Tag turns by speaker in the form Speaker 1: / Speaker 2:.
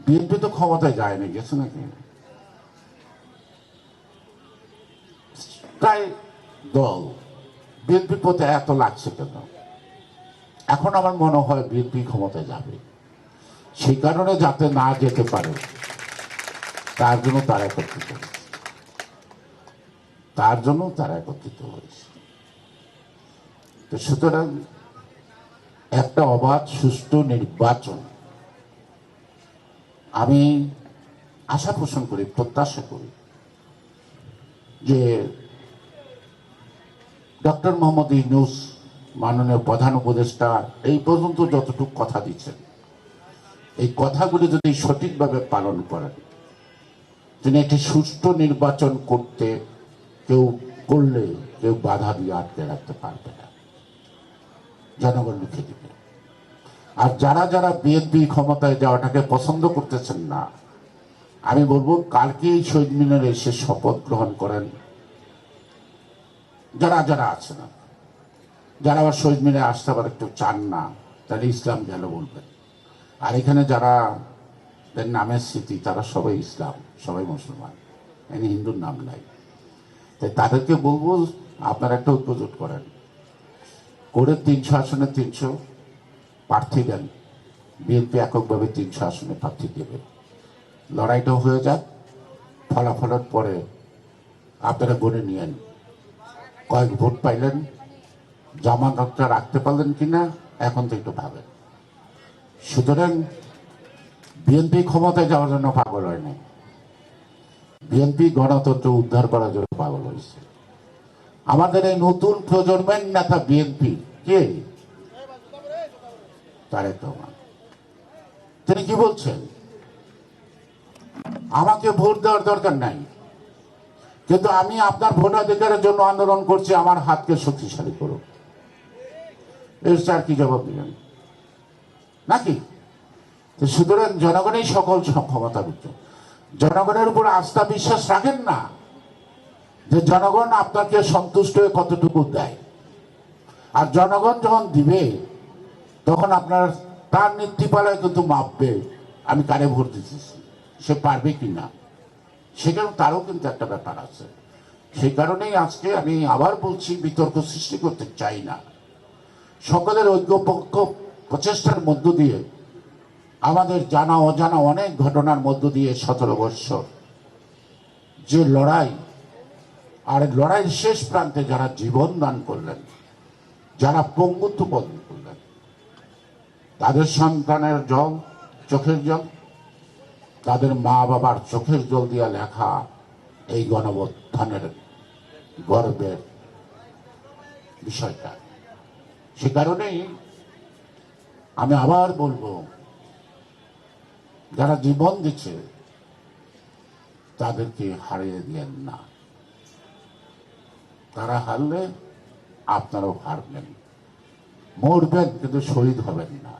Speaker 1: BNP তো ক্ষমতায় যায়নি, গেছে নাকি? তাই দল বিএনপি প্রতি এত লাগছে কেন? এখন আমার মনে হয় বিএনপি ক্ষমতায় যাবে, সেই কারণে যাতে না যেতে পারে তার জন্য তারা একত্রিত হয়েছে, তো সুতরাং একটা অবাধ সুষ্ঠু নির্বাচন আমি আশা পোষণ করি, প্রত্যাশা করি যে ডক্টর মোহাম্মদ ইউনূস মাননীয় প্রধান উপদেষ্টা এই পর্যন্ত যতটুকু কথা দিচ্ছেন, এই কথাগুলি যদি সঠিকভাবে পালন করেন, তিনি একটি সুষ্ঠু নির্বাচন করলে কেউ বাধা দিয়ে আটকে রাখতে পারবে না, জনগণ লিখে দিবে। আর যারা যারা বিএনপি ক্ষমতায় যাওয়াটাকে পছন্দ করতেছেন না, আমি বলবো কালকে এই শহীদ মিনারে এসে শপথ গ্রহণ করেন যারা যারা আছে না, যারা আবার শহীদ মিনারে আসতে আবার একটু চান না, তাহলে ইসলাম গেল বলবেন। আর এখানে যারা নামের স্মৃতি, তারা সবাই ইসলাম, সবাই মুসলমান, এখানে হিন্দুর নাম নাই। তাই তাদেরকে বলবো আপনারা একটা ঐক্যজোট করেন, করে 300 আসনে 300 প্রার্থী দেন। বিএনপি এককভাবে 300 আসনে প্রার্থী দেবে, লড়াইটাও হয়ে যাক। ফলাফলের পরে আপনারা গণে নিয়েন কয়েক ভোট পাইলেন, জামানতটা রাখতে পারলেন কিনা, এখন তো একটু ভাবেন। সুতরাং বিএনপি ক্ষমতায় যাওয়ার জন্য পাগল হয় নাই, বিএনপি গণতন্ত্র উদ্ধার করার জন্য পাগল হয়েছে। আমাদের এই নতুন প্রজন্মের নেতা বিএনপি কে? তারেক রহমান। তিনি কি বলছেন? আমাকে ভোট দেওয়ার দরকার নাই, কিন্তু আমি আপনার ভোটাধিকারের জন্য আন্দোলন করছি, আমার হাতকে শক্তিশালী করো। এর স্যার কি জবাব দিবেন নাকি? সুতরাং জনগণই সকল ক্ষমতা দিত। জনগণের উপর আস্থা বিশ্বাস রাখেন না, যে জনগণ আপনাকে সন্তুষ্ট হয়ে কতটুকু দেয়। আর জনগণ যখন দিবে, তখন আপনার তার নীতিপালায় কিন্তু মাপবে আমি কারে ভোট দিতেছি, সে পারবে কি না, সেখানে তারও কিন্তু একটা ব্যাপার আছে। সেই কারণেই আজকে আমি আবার বলছি, বিতর্ক সৃষ্টি করতে চাই না। সকলের ঐক্যপক্ষ প্রচেষ্টার মধ্য দিয়ে, আমাদের জানা অজানা অনেক ঘটনার মধ্য দিয়ে 17 বৎসর যে লড়াই, আর লড়াইয়ের শেষ প্রান্তে যারা জীবন দান করলেন, যারা পঙ্গুত্ব বরণ করলেন, তাদের সন্তানের জল, চোখের জল, তাদের মা বাবার চোখের জল দিয়া লেখা এই গণঅভ্যুত্থানের গর্বের বিষয়টা। সে কারণেই আমি আবার বলবো, যারা জীবন দিচ্ছে তাদেরকে হারিয়ে দিয়েন না। তারা হারলে আপনারাও হারবেন, মরবেন কিন্তু শহীদ হবেন না।